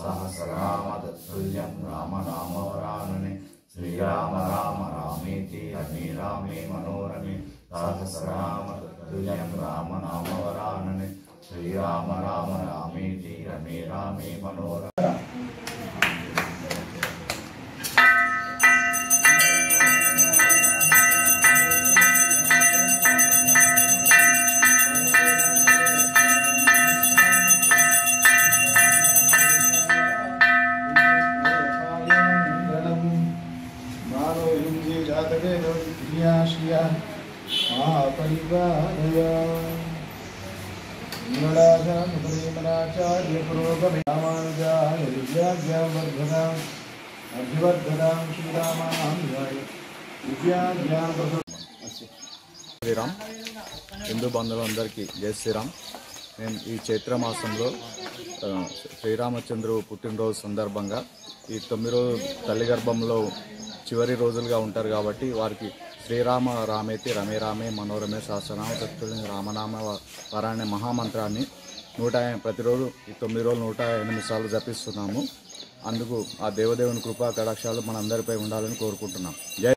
सहस्रनाम तत्तुल्यं राम नाम वरानने श्रीराम राम रामेति रमे रामे मनोरमे सहस्रनाम तत्तुल्यं राम नाम वरानने श्रीराम राम रामेति रमे रामे मनोरमे। శ్రీరామ్ హిందూ బంధువులందరికీ జై శ్రీరామ్. నేను ఈ చైత్రమాసంలో శ్రీరామచంద్రుడు పుట్టినరోజు సందర్భంగా ఈ 9 రోజులు తల్లి గర్భంలో చివరి రోజులుగా ఉంటారు కాబట్టి వారికి శ్రీరామ రామేతి రమే రామే మనోరమే సహస్రనామ తత్తుల్యం రామనామ వరాణే మహామంత్రాన్ని ప్రతిరోజు ఈ 9 రోజులు 108 సార్లు జపిస్తున్నాము. అందుకు ఆ దేవదేవుని కృపా కటాక్షాలు మనందరిపై ఉండాలని కోరుకుంటున్నాం. జై